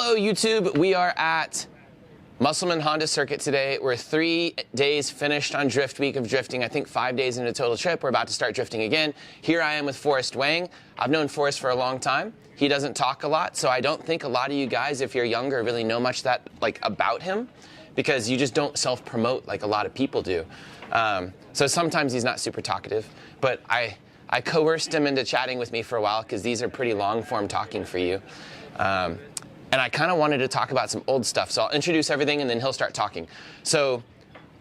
Hello YouTube, we are at Musselman Honda Circuit today. We're 3 days finished on Drift Week of drifting. I think 5 days into the total trip. We're about to start drifting again. Here I am with Forrest Wang. I've known Forrest for a long time. He doesn't talk a lot, so I don't think a lot of you guys, if you're younger, really know much about him, because you just don't self-promote like a lot of people do. So sometimes he's not super talkative, but I coerced him into chatting with me for a while because these are pretty long-form talking for you. And I kind of wanted to talk about some old stuff, so I'll introduce everything and then he'll start talking. So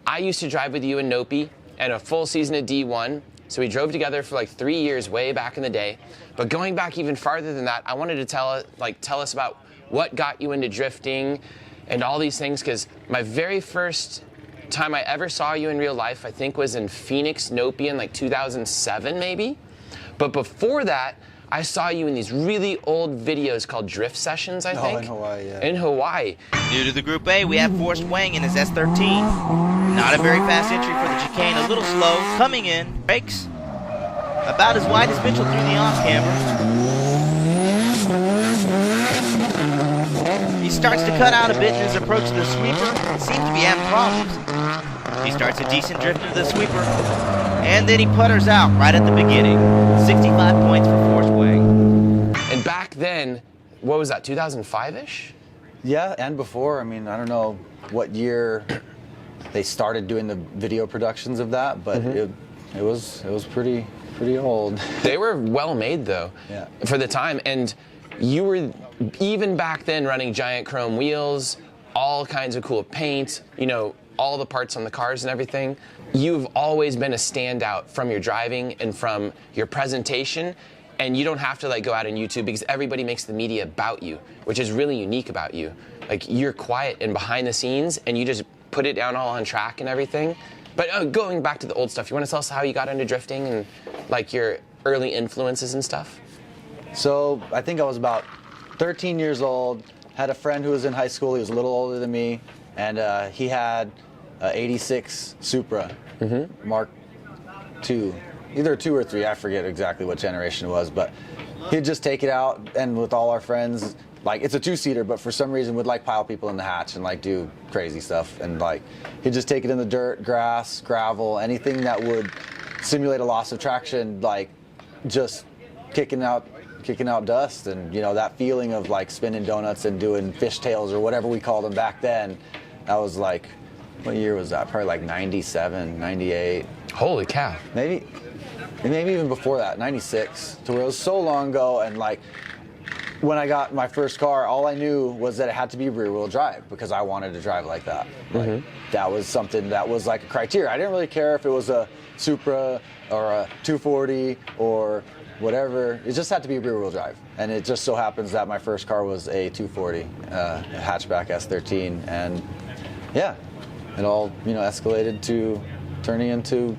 I used to drive with you in Nopi and a full season of D1. So we drove together for like 3 years way back in the day. But going back even farther than that, I wanted to tell us about what got you into drifting and all these things, because my very first time I ever saw you in real life, I think, was in Phoenix, Nopi in like 2007 maybe. But before that, I saw you in these really old videos called drift sessions, I think. In Hawaii, yeah. In Hawaii. New to the Group A, we have Forrest Wang in his S13. Not a very fast entry for the chicane, a little slow. Coming in, brakes about as wide as Mitchell through the off-camber. He starts to cut out a bit in his approach to the sweeper. Seems to be having problems. He starts a decent drift into the sweeper, and then he putters out right at the beginning. 65 points for Forrest Wang. And back then, what was that, 2005-ish? Yeah, and before. I mean, I don't know what year they started doing the video productions of that, but it was pretty old. They were well made though, yeah, for the time. And you were even back then running giant chrome wheels, all kinds of cool paint, you know, all the parts on the cars and everything. You've always been a standout from your driving and from your presentation, and you don't have to go out on YouTube because everybody makes the media about you, which is really unique about you. Like, you're quiet and behind the scenes, and you just put it down all on track and everything. But going back to the old stuff, you want to tell us how you got into drifting and your early influences and stuff? So I think I was about 13 years old, had a friend who was in high school. He was a little older than me, and he had an 86 Supra, Mark II, either 2 or 3, I forget exactly what generation it was, but he'd just take it out, and with all our friends, it's a 2-seater, but for some reason would pile people in the hatch and do crazy stuff, and he'd just take it in the dirt, grass, gravel, anything that would simulate a loss of traction, just kicking out dust. And that feeling of spinning donuts and doing fishtails or whatever we called them back then, that was what year was that? Probably 97, 98. Holy cow. Maybe even before that, 96, to where it was so long ago. And when I got my first car, all I knew was that it had to be rear-wheel drive because I wanted to drive like that. That was something that was a criteria. I didn't really care if it was a Supra or a 240 or whatever. It just had to be rear-wheel drive. And it just so happens that my first car was a 240, a hatchback S13, and yeah, it all escalated to turning into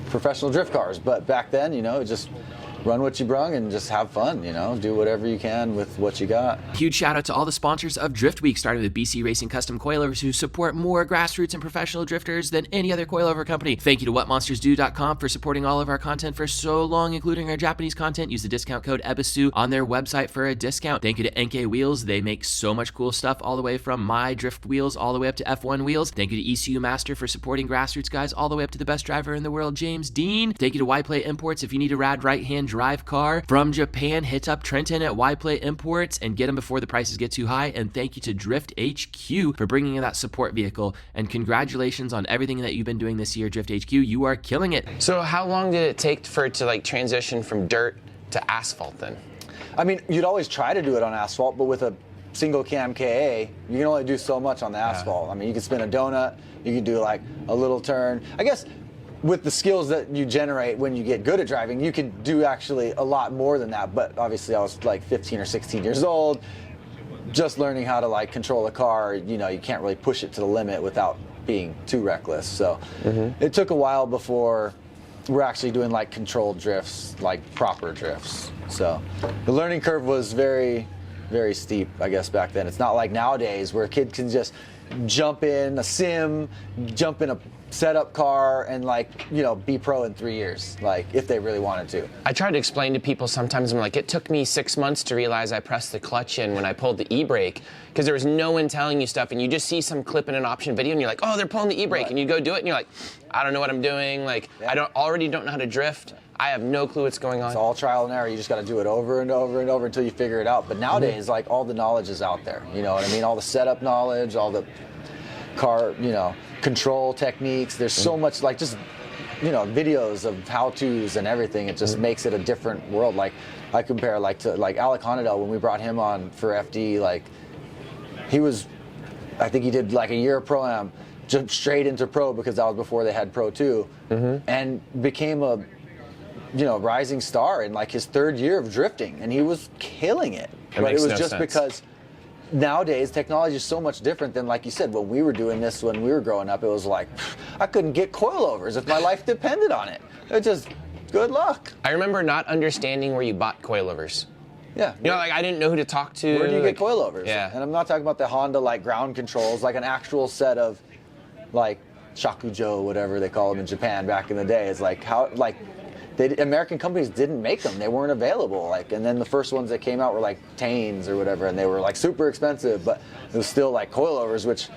professional drift cars. But back then, just run what you brung and just have fun, do whatever you can with what you got. Huge shout out to all the sponsors of Drift Week, starting with BC Racing Custom Coilovers, who support more grassroots and professional drifters than any other coilover company. Thank you to WhatMonstersDo.com for supporting all of our content for so long, including our Japanese content. Use the discount code EBISU on their website for a discount. Thank you to NK Wheels. They make so much cool stuff, all the way from my drift wheels all the way up to F1 wheels. Thank you to ECU Master for supporting grassroots guys all the way up to the best driver in the world, James Dean. Thank you to Y-Play Imports. If you need a rad right-hand drive car from Japan, hit up Trenton at Y-Play Imports and get them before the prices get too high. And thank you to Drift HQ for bringing in that support vehicle. And congratulations on everything that you've been doing this year, Drift HQ. You are killing it. So how long did it take for it to transition from dirt to asphalt then? I mean, you'd always try to do it on asphalt, but with a single cam KA, you can only do so much on the asphalt. I mean, you can spin a donut, you can do a little turn. I guess with the skills that you generate when you get good at driving, you can do actually a lot more than that. But obviously I was 15 or 16 years old, just learning how to control a car. You can't really push it to the limit without being too reckless. So it took a while before we're actually doing controlled drifts, proper drifts. So the learning curve was very very steep, I guess, back then. It's not like nowadays where a kid can just jump in a sim, jump in a setup car, and like, you know, be pro in 3 years, like if they really wanted to. I try to explain to people sometimes, I'm like, it took me 6 months to realize I pressed the clutch in when I pulled the e-brake, because there was no one telling you stuff, and you just see some clip in an option video and you're like, oh, they're pulling the e-brake, and you go do it and you're like, I don't know what I'm doing, like I already don't know how to drift. I have no clue what's going on. It's all trial and error. You just got to do it over and over and over until you figure it out. But nowadays, like, all the knowledge is out there. You know what I mean? All the setup knowledge, all the car, you know, control techniques. There's so much, like, just, you know, videos of how-tos and everything. It just makes it a different world. Like, I compare, like, to, like, Alec Honadell, when we brought him on for FD, like, he was, I think he did, like, a year of Pro-Am, jumped straight into Pro because that was before they had Pro 2, and became a, you know, rising star in like his 3rd year of drifting, and he was killing it. But it was just because nowadays technology is so much different than, like you said, when we were doing this when we were growing up. It was like, I couldn't get coilovers if my life depended on it. It just, good luck. I remember not understanding where you bought coilovers. Yeah. You know, like I didn't know who to talk to. Where do you like, get coilovers? Yeah. And I'm not talking about the Honda like ground controls, like an actual set of like shakujo, whatever they call them in Japan back in the day. It's like how, like, American companies didn't make them. They weren't available. Like, and then the first ones that came out were like Tanes or whatever, and they were like super expensive, but it was still like coilovers, which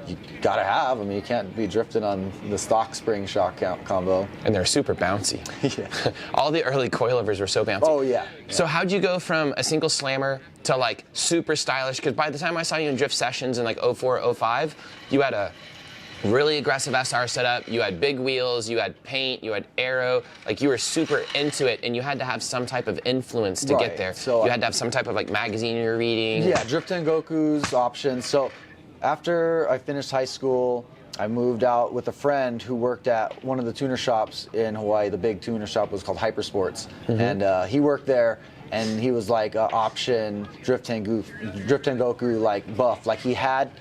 you gotta have. I mean, you can't be drifting on the stock spring shock combo. And they're super bouncy. Yeah. All the early coilovers were so bouncy. Oh yeah. So how'd you go from a single slammer to like super stylish? Because by the time I saw you in drift sessions in like 04, 05, you had a really aggressive SR setup, you had big wheels, you had paint, you had aero, like you were super into it, and you had to have some type of influence to get there. So you had to have some type of like magazine you were reading. Yeah, Drift Tengoku's options. So after I finished high school, I moved out with a friend who worked at one of the tuner shops in Hawaii. The big tuner shop was called Hypersports, and he worked there. And he was like option Drift Tengoku like buff. Like he had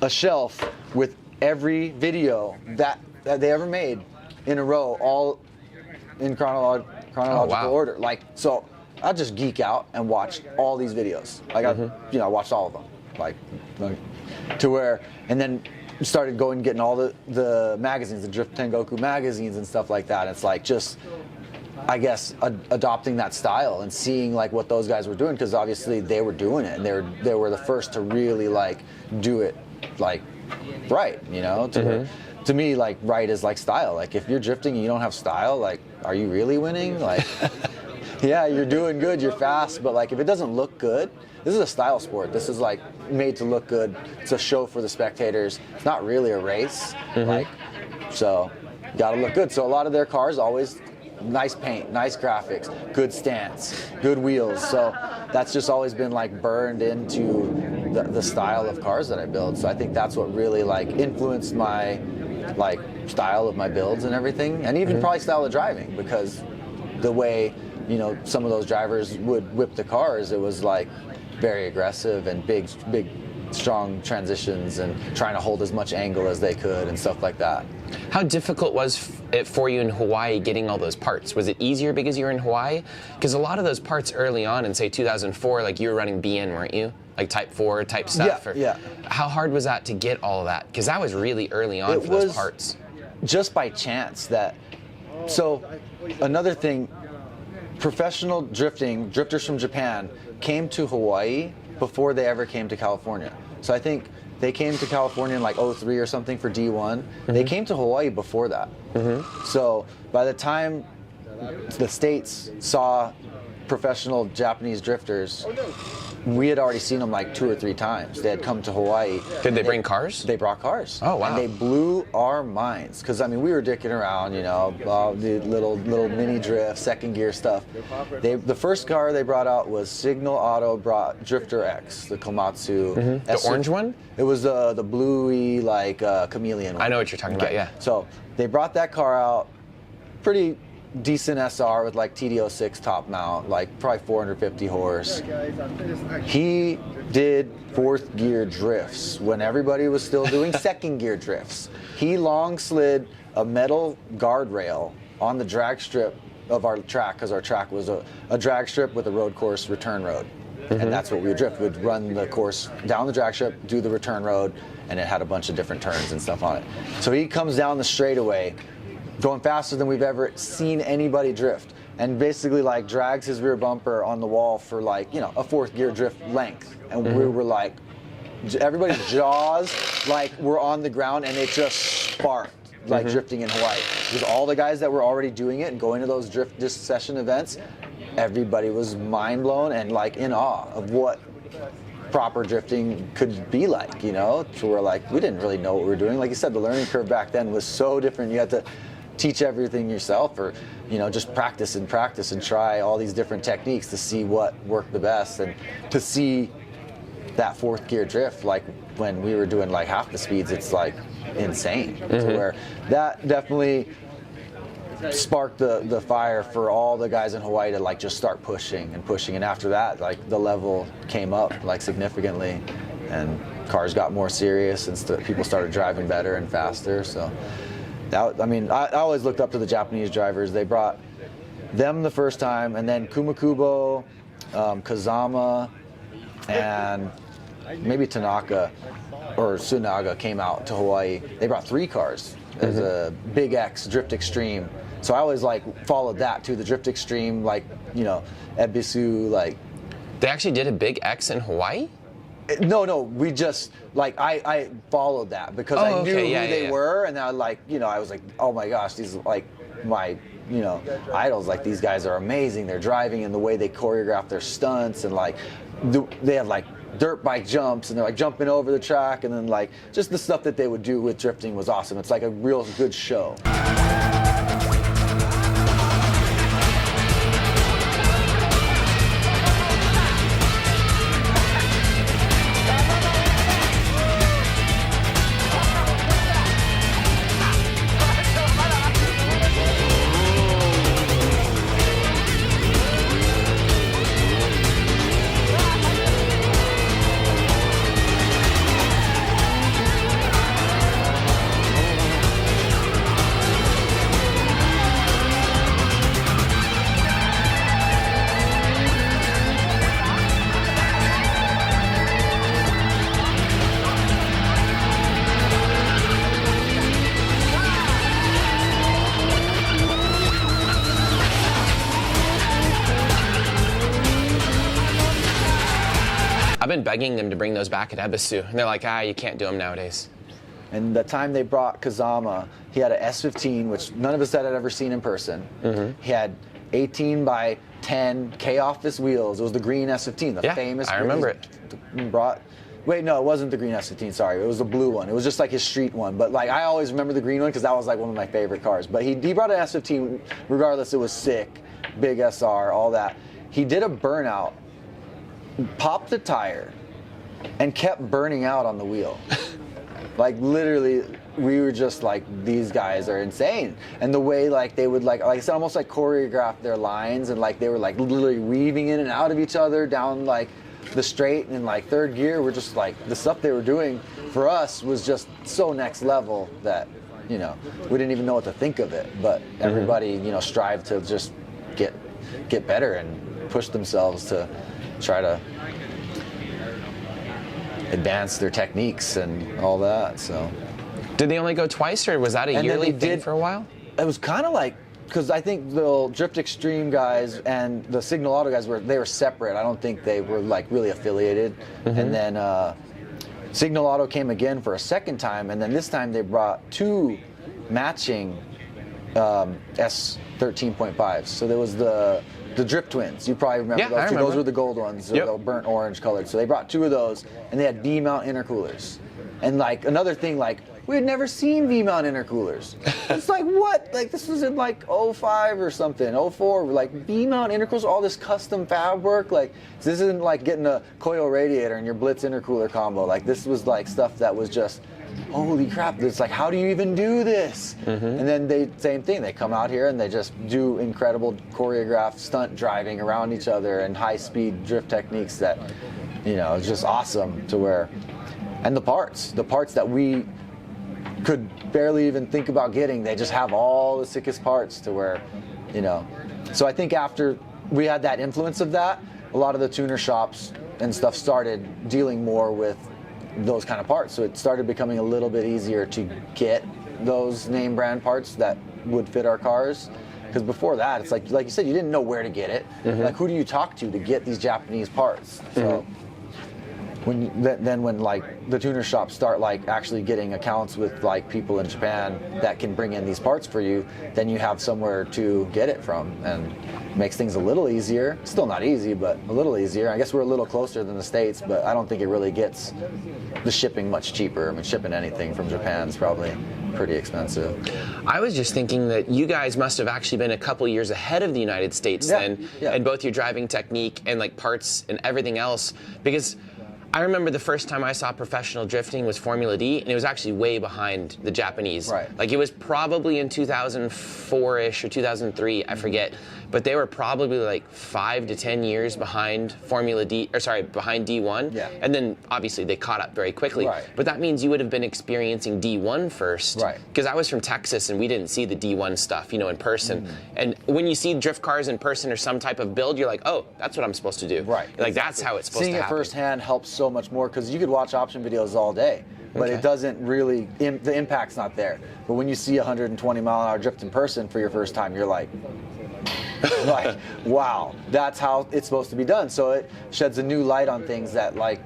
a shelf with every video that they ever made in a row, all in chronological order. Like, so I'd just geek out and watch all these videos. Like, you know, I watched all of them. Like to where, and then started going getting all the magazines, the Drift Tengoku magazines and stuff like that. It's like just, I guess, adopting that style and seeing like what those guys were doing, because obviously they were doing it, and they were the first to really like do it like right, you know. To me, like, right is like style. Like, if you're drifting and you don't have style, like, are you really winning? Like, yeah, you're doing good, you're fast, but like if it doesn't look good, this is a style sport. This is like made to look good. It's a show for the spectators. It's not really a race. Like, so you gotta look good. So a lot of their cars always nice paint, nice graphics, good stance, good wheels. So that's just always been like burned into the style of cars that I build. So I think that's what really like influenced my like style of my builds and everything, and even probably style of driving, because the way, you know, some of those drivers would whip the cars, it was like very aggressive and big strong transitions and trying to hold as much angle as they could and stuff like that. How difficult was it for you in Hawaii getting all those parts? Was it easier because you were in Hawaii? Because a lot of those parts early on in, say, 2004, like you were running BN, weren't you? Like Type 4 type stuff? Yeah. How hard was that to get all of that? Because that was really early on for those parts. Just by chance that, so another thing, professional drifters from Japan came to Hawaii before they ever came to California. So I think they came to California in like 03 or something for D1. They came to Hawaii before that. So by the time the States saw professional Japanese drifters, we had already seen them like 2 or 3 times. They had come to Hawaii. Did they bring cars? They brought cars. Oh, wow. And they blew our minds. Because, I mean, we were dicking around, you know, the little mini drift, second gear stuff. The first car they brought out was Signal Auto brought Drifter X, the Komatsu. The orange one? It was the bluey, like, chameleon one. I know what you're talking about, yeah. So they brought that car out, pretty decent SR with like TD06 top mount, like probably 450 horse. He did 4th gear drifts when everybody was still doing 2nd gear drifts. He long slid a metal guardrail on the drag strip of our track, because our track was a drag strip with a road course return road. and that's what we would drift. We'd run the course down the drag strip, do the return road, and it had a bunch of different turns and stuff on it. So he comes down the straightaway, going faster than we've ever seen anybody drift, and basically like drags his rear bumper on the wall for like, you know, a fourth gear drift length. And we were like, everybody's jaws like were on the ground, and it just sparked like drifting in Hawaii. Because all the guys that were already doing it and going to those drift disc session events, everybody was mind blown and like in awe of what proper drifting could be like, you know? So we're like, we didn't really know what we were doing. Like you said, the learning curve back then was so different. You had to teach everything yourself, or, you know, just practice and try all these different techniques to see what worked the best, and to see that fourth gear drift, like when we were doing like half the speeds, it's like insane. To where that definitely sparked the fire for all the guys in Hawaii to like just start pushing, and after that, like the level came up like significantly, and cars got more serious, and people started driving better and faster. So that, I mean, I always looked up to the Japanese drivers. They brought them the first time, and then Kumakubo, Kazama, and maybe Tanaka or Tsunaga came out to Hawaii. They brought 3 cars as a Big X Drift Extreme. So I always like followed that too, the Drift Extreme, like, you know, Ebisu, like. They actually did a Big X in Hawaii? No, we just, like, I followed that because I knew who they were, and I like, you know, I was like, oh my gosh, these like my, you know, idols, like these guys are amazing. They're driving, and the way they choreograph their stunts, and like they have like dirt bike jumps, and they're like jumping over the track, and then like just the stuff that they would do with drifting was awesome. It's like a real good show. I've been begging them to bring those back at Ebisu, and they're like, you can't do them nowadays. And the time they brought Kazama, he had an S15, which none of us had ever seen in person. He had 18 by 10 K-Office wheels. It was the green S15, the famous. I remember it. Wait, no, it wasn't the green S15, sorry. It was the blue one. It was just like his street one. But like, I always remember the green one because that was like one of my favorite cars. But he brought an S15, regardless, it was sick. Big SR, all that. He did a burnout, popped the tire, and kept burning out on the wheel. Like literally, we were just like, these guys are insane. And the way like they would like I said, almost like choreograph their lines, and like they were like literally weaving in and out of each other down like the straight, and like third gear. We're just like, the stuff they were doing for us was just so next level that, you know, we didn't even know what to think of it. But everybody, you know, strived to just get better and push themselves to try to advance their techniques and all that. So did they only go twice, or was that a yearly thing for a while? It was kind of like, because I think the Drift Extreme guys and the Signal Auto guys were separate. I don't think they were like really affiliated. And then Signal Auto came again for a second time, and then this time they brought 2 matching S13.5s. So there was the Drift Twins. You probably remember those two. Those were the gold ones, the burnt orange colored. So they brought 2 of those, and they had V-mount intercoolers. And like another thing, like we had never seen V-mount intercoolers. It's like, what? Like this was in like 05 or something, 04. Like V-mount intercoolers, all this custom fab work. Like this isn't like getting a coil radiator and your Blitz intercooler combo. Like this was like stuff that was just, holy crap, it's like, how do you even do this? And then same thing, they come out here and they just do incredible choreographed stunt driving around each other and high speed drift techniques that, you know, it's just awesome to where, and the parts that we could barely even think about getting, they just have all the sickest parts to where, you know. So I think after we had that influence of that, a lot of the tuner shops and stuff started dealing more with those kind of parts. So it started becoming a little bit easier to get those name brand parts that would fit our cars. Because before that, it's like you said, you didn't know where to get it. Like, who do you talk to get these Japanese parts? So when like the tuner shops start like actually getting accounts with like people in Japan that can bring in these parts for you, then you have somewhere to get it from, and makes things a little easier. Still not easy, but a little easier. I guess we're a little closer than the States, but I don't think it really gets the shipping much cheaper. I mean, shipping anything from Japan is probably pretty expensive. I was just thinking that you guys must have actually been a couple years ahead of the United States then, and both your driving technique and like parts and everything else, because I remember the first time I saw professional drifting was Formula D, and it was actually way behind the Japanese. Right. Like, it was probably in 2004-ish or 2003, I forget, but they were probably like 5 to 10 years behind behind D1. Yeah. And then obviously they caught up very quickly. Right. But that means you would have been experiencing D1 first. Right. Because I was from Texas and we didn't see the D1 stuff, in person. And when you see drift cars in person or some type of build, you're like, oh, that's what I'm supposed to do. Right. Like, that's how it's supposed Seeing to it happen. firsthand helps so much more, because you could watch option videos all day, but Okay. it doesn't really, the impact's not there. But when you see 120 mile an hour drift in person for your first time, you're like, wow, that's how it's supposed to be done. So it sheds a new light on things that, like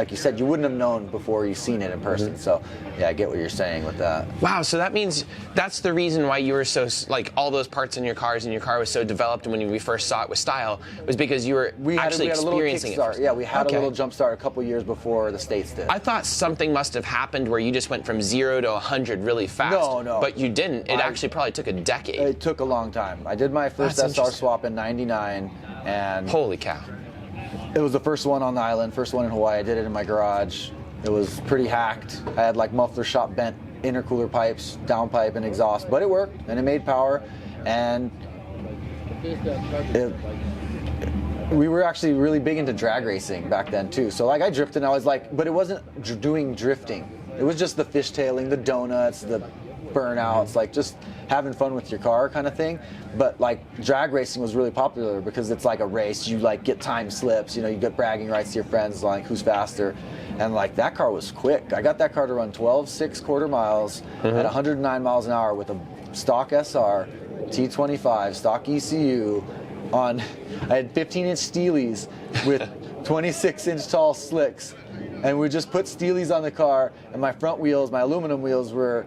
you said, you wouldn't have known before you've seen it in person. So yeah, I get what you're saying with that. Wow, so that means that's the reason why you were so, like, all those parts in your cars and your car was so developed, and when we first saw it with style, was because you were actually we had a little experiencing kickstart. it. Yeah, we had Okay. a little jump start a couple years before the States did. I thought something must have happened where you just went from 0 to 100 really fast. No. But you didn't. It actually probably took a decade. It took a long time. I did my first That's SR interesting. swap in '99, and Holy cow. it was the first one on the island, first one in Hawaii. I did it in my garage. It was pretty hacked. I had like muffler shop bent intercooler pipes, downpipe, and exhaust, but it worked and it made power. And we were actually really big into drag racing back then too. So like I drifted, and I was like, but it wasn't doing drifting. It was just the fishtailing, the donuts, the burnouts, like just having fun with your car kind of thing. But like drag racing was really popular because it's like a race. You like get time slips, you get bragging rights to your friends, like who's faster. And like that car was quick. I got that car to run 12.6 quarter miles at 109 miles an hour with a stock SR, T25, stock ECU on, I had 15-inch Steelies with 26-inch tall slicks. And we just put Steelies on the car, and my front wheels, my aluminum wheels, were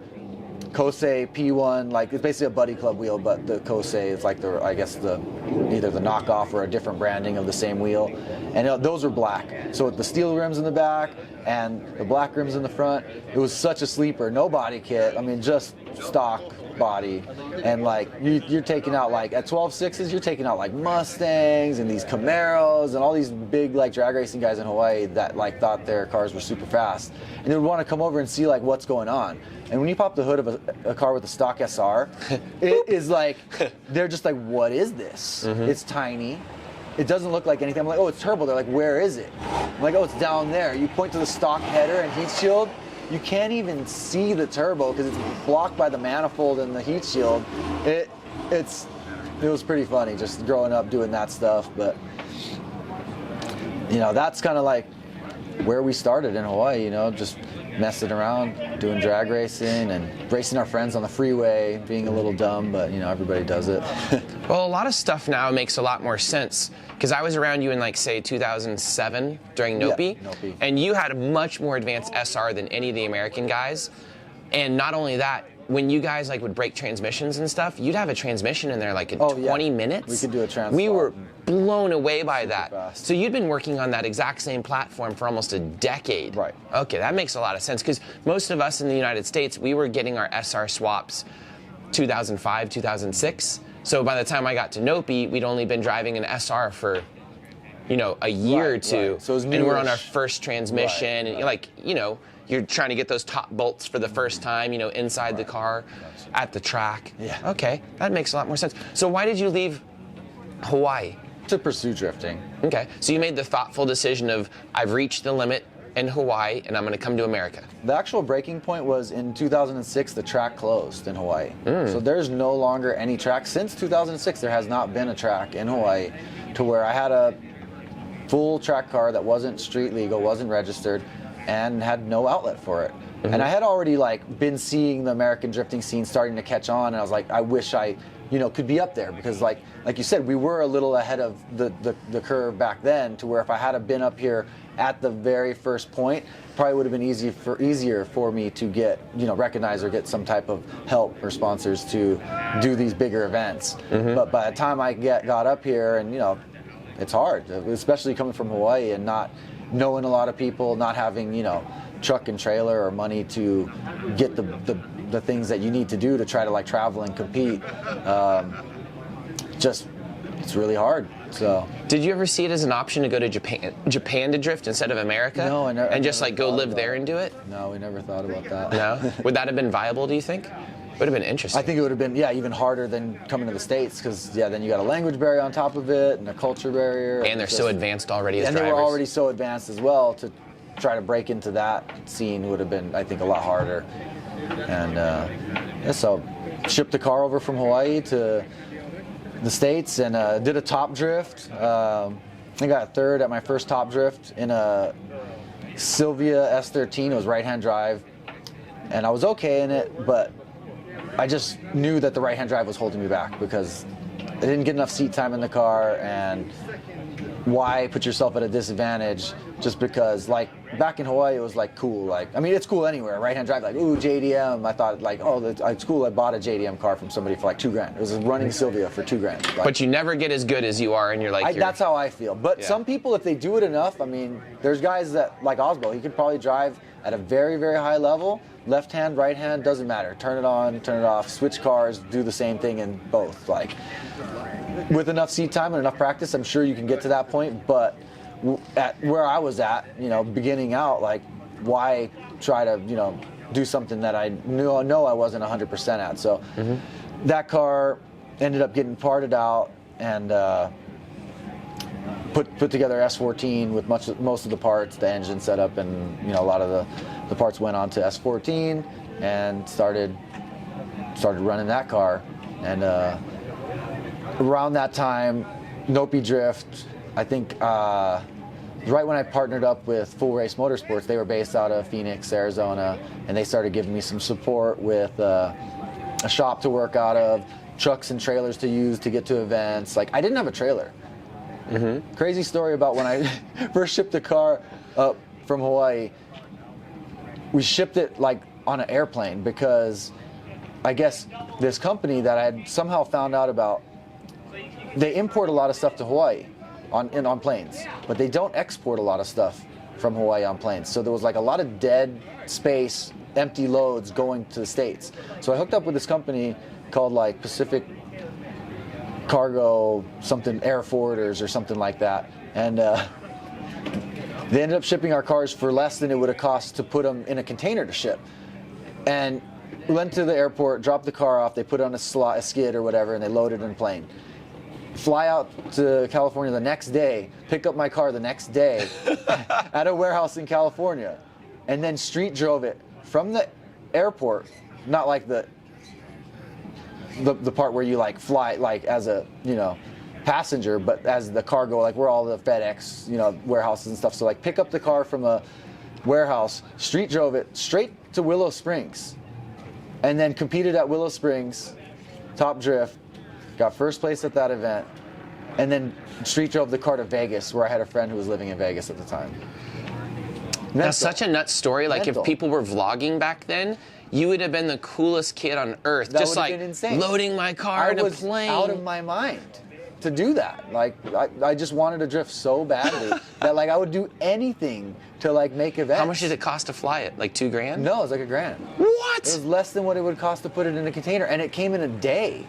Kosei P1, like it's basically a Buddy Club wheel, but the Kosei is like either the knockoff or a different branding of the same wheel. And those were black. So with the steel rims in the back and the black rims in the front, it was such a sleeper. No body kit, I mean just stock body. And like you're taking out like at 12.6s, you're taking out like Mustangs and these Camaros and all these big like drag racing guys in Hawaii that like thought their cars were super fast. And they would want to come over and see like what's going on. And when you pop the hood of a car with a stock SR, it is like, they're just like, what is this? It's tiny. It doesn't look like anything. I'm like, oh, it's turbo. They're like, where is it? I'm like, oh, it's down there. You point to the stock header and heat shield. You can't even see the turbo because it's blocked by the manifold and the heat shield. It was pretty funny just growing up doing that stuff. But, that's kind of like where we started in Hawaii, just messing around, doing drag racing and racing our friends on the freeway, being a little dumb, but everybody does it. Well, a lot of stuff now makes a lot more sense, because I was around you in like say 2007 during Nopi, Nopi. And you had a much more advanced SR than any of the American guys. And not only that, when you guys like would break transmissions and stuff, you'd have a transmission in there like in 20 minutes. We could do a transfer. We were blown away by that. fast. So you'd been working on that exact same platform for almost a decade. Right. Okay, that makes a lot of sense, because most of us in the United States, we were getting our SR swaps 2005, 2006. So by the time I got to Nopi, we'd only been driving an SR for, a year or two. Right. So it was and we're on our newish. first transmission, Right, and like, you're trying to get those top bolts for the first time, inside the car, at the track. Yeah. Okay, that makes a lot more sense. So why did you leave Hawaii? To pursue drifting. Okay, so you made the thoughtful decision of, I've reached the limit in Hawaii, and I'm going to come to America. The actual breaking point was in 2006, the track closed in Hawaii. So there's no longer any track. Since 2006, there has not been a track in Hawaii to where I had a full track car that wasn't street legal, wasn't registered, and had no outlet for it. And I had already like been seeing the American drifting scene starting to catch on, and I was like, I wish I, could be up there, because like you said, we were a little ahead of the curve back then, to where if I had been up here at the very first point, probably would have been easier for me to get, recognized or get some type of help or sponsors to do these bigger events. But by the time I got up here, and it's hard, especially coming from Hawaii and not knowing a lot of people, not having, truck and trailer or money to get the things that you need to do to try to like travel and compete. It's really hard. So, did you ever see it as an option to go to Japan to drift instead of America? No, I never. And just like go live there and do it? No, we never thought about that. No? Would that have been viable, do you think? Would have been interesting. I think it would have been, even harder than coming to the States, because then you got a language barrier on top of it and a culture barrier. And they're so advanced already as and drivers. And they were already so advanced as well. To try to break into that scene would have been, I think, a lot harder. And so shipped the car over from Hawaii to the States and did a top drift. I think I got third at my first top drift in a Sylvia S13. It was right-hand drive, and I was okay in it, but I just knew that the right-hand drive was holding me back, because I didn't get enough seat time in the car, and why put yourself at a disadvantage just because, like, back in Hawaii it was like cool, like, I mean, it's cool anywhere, right-hand drive, like, ooh, JDM. I thought like, oh, it's cool. I bought a JDM car from somebody for like $2,000. It was a running Sylvia for $2,000. Like, but you never get as good as you are, and you're like, that's how I feel. But some people, if they do it enough, I mean, there's guys that, like Osbo, he could probably drive at a very, very high level, left hand, right hand, doesn't matter. Turn it on, turn it off, switch cars, do the same thing in both. Like, with enough seat time and enough practice, I'm sure you can get to that point. But at where I was at, beginning out, like, why try to, do something that I know I wasn't 100% at. So that car ended up getting parted out and put together S14 with most of the parts, the engine setup, and a lot of the parts went on to S14, and started running that car. And around that time, Nopi Drift, I think right when I partnered up with Full Race Motorsports, they were based out of Phoenix, Arizona, and they started giving me some support with a shop to work out of, trucks and trailers to use to get to events. Like, I didn't have a trailer. Crazy story about when I first shipped the car up from Hawaii. We shipped it like on an airplane, because I guess this company that I had somehow found out about, they import a lot of stuff to Hawaii on planes, but they don't export a lot of stuff from Hawaii on planes. So there was like a lot of dead space, empty loads going to the States. So I hooked up with this company called like Pacific Cargo something, Air Forwarders or something like that, and they ended up shipping our cars for less than it would have cost to put them in a container to ship. And we went to the airport, dropped the car off, they put it on a skid or whatever, and they loaded it in a plane. Fly out to California the next day, pick up my car the next day at a warehouse in California, and then street drove it from the airport, not like the part where you like fly like as a passenger, but as the cargo, like where all the FedEx warehouses and stuff. So like pick up the car from a warehouse, street drove it straight to Willow Springs, and then competed at Willow Springs, top drift, got first place at that event, and then street drove the car to Vegas, where I had a friend who was living in Vegas at the time. That's such a nuts story. Like, if people were vlogging back then, you would have been the coolest kid on earth. That just would like have been insane. Loading my car in a plane. I was out of my mind to do that. Like, I just wanted to drift so badly that like I would do anything to like make events. How much did it cost to fly it? Like $2,000? No, it was like $1,000. What? It was less than what it would cost to put it in a container, and it came in a day.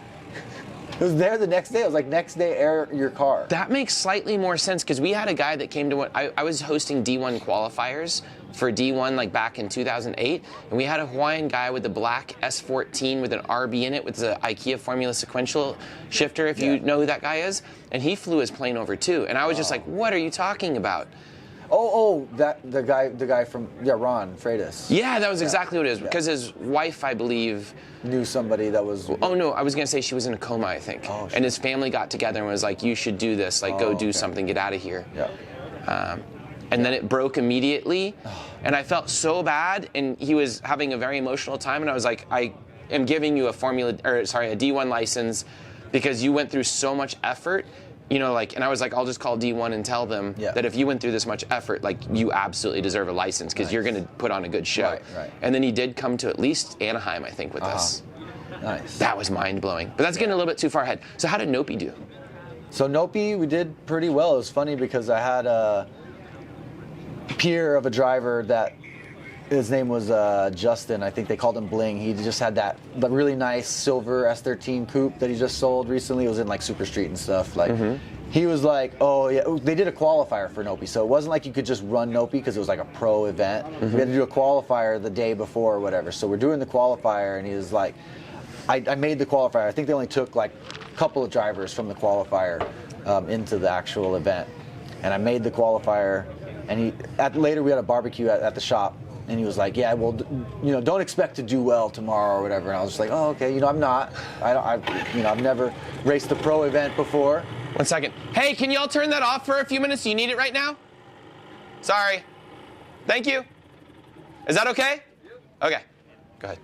It was there the next day. It was like, next day, air your car. That makes slightly more sense, because we had a guy that came to I was hosting D1 qualifiers for D1 like back in 2008, and we had a Hawaiian guy with the black S14 with an RB in it with the IKEA Formula sequential shifter, if you know who that guy is, and he flew his plane over too, and I was just like, what are you talking about? The guy from Ron Freitas. Yeah, that was exactly what it is, because his wife, I believe, knew somebody that was. Oh no, I was gonna say she was in a coma, I think. And his family got together and was like, "You should do this. Like, go do something. Get out of here." Yeah. And then it broke immediately, and I felt so bad, and he was having a very emotional time, and I was like, I am giving you a D1 license because you went through so much effort, and I was like, I'll just call D1 and tell them that if you went through this much effort, like, you absolutely deserve a license because you're going to put on a good show. Right. And then he did come to at least Anaheim, I think, with us. Nice. That was mind-blowing. But that's getting a little bit too far ahead. So how did Nopi do? So Nopi, we did pretty well. It was funny because I had a peer of a driver that his name was Justin. I think they called him Bling. He just had that really nice silver S13 coupe that he just sold recently. It was in like Super Street and stuff. Like he was like, oh yeah, they did a qualifier for Nopi. So it wasn't like you could just run Nopi because it was like a pro event. We had to do a qualifier the day before or whatever. So we're doing the qualifier, and he was like, I made the qualifier. I think they only took like a couple of drivers from the qualifier into the actual event. And I made the qualifier, and later we had a barbecue at the shop, and he was like, yeah, well, don't expect to do well tomorrow or whatever. And I was just like, oh, okay, I'm not. I've never raced a pro event before. 1 second. Hey, can y'all turn that off for a few minutes? Do you need it right now? Sorry. Thank you. Is that okay? Okay, go ahead.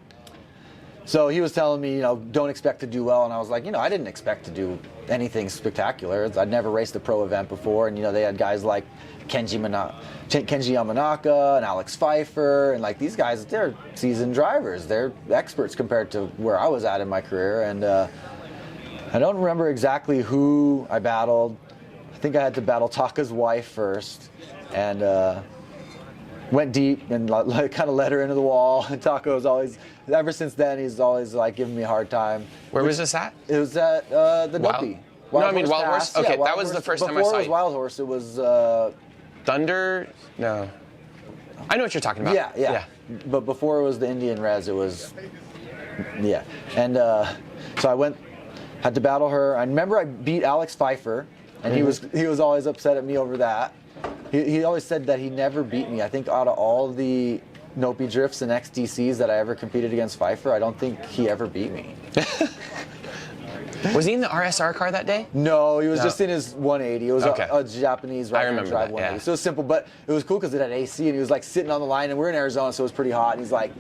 So he was telling me, don't expect to do well, and I was like, I didn't expect to do anything spectacular. I'd never raced a pro event before, and they had guys like Kenji Yamanaka and Alex Pfeiffer, and like these guys, they're seasoned drivers. They're experts compared to where I was at in my career, and I don't remember exactly who I battled. I think I had to battle Taka's wife first, and went deep and kind of led her into the wall. And Taka was always, ever since then, he's always like giving me a hard time. Where was this at? It was at the Nopi. Wild Horse? Okay, that was the first time I saw you. Before it was Wild Horse, it was... Thunder? No. I know what you're talking about. Yeah. But before it was the Indian Res, it was... Yeah. And so I had to battle her. I remember I beat Alex Pfeiffer, and he was always upset at me over that. He always said that he never beat me. I think out of all the Nopi drifts and XDCs that I ever competed against Pfeiffer, I don't think he ever beat me. Was he in the RSR car that day? No, he was just in his 180. It was a Japanese right-hand drive 180. Yeah. So it was simple, but it was cool because it had AC, and he was like sitting on the line, and we're in Arizona, so it was pretty hot, and he's like...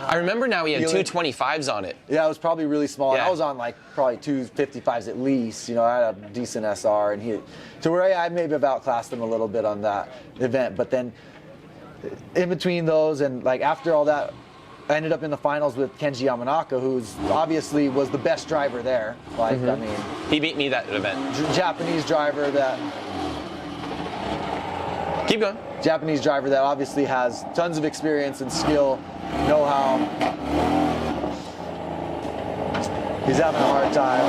I remember now he had 225s on it. Yeah, it was probably really small. Yeah. And I was on like probably 255s at least. I had a decent SR, and to where I maybe have outclassed him a little bit on that event. But then in between those and like after all that, I ended up in the finals with Kenji Yamanaka, who's obviously was the best driver there. Like, I mean, he beat me that event. Japanese driver that. Keep going. Japanese driver that obviously has tons of experience and skill, know-how. He's having a hard time.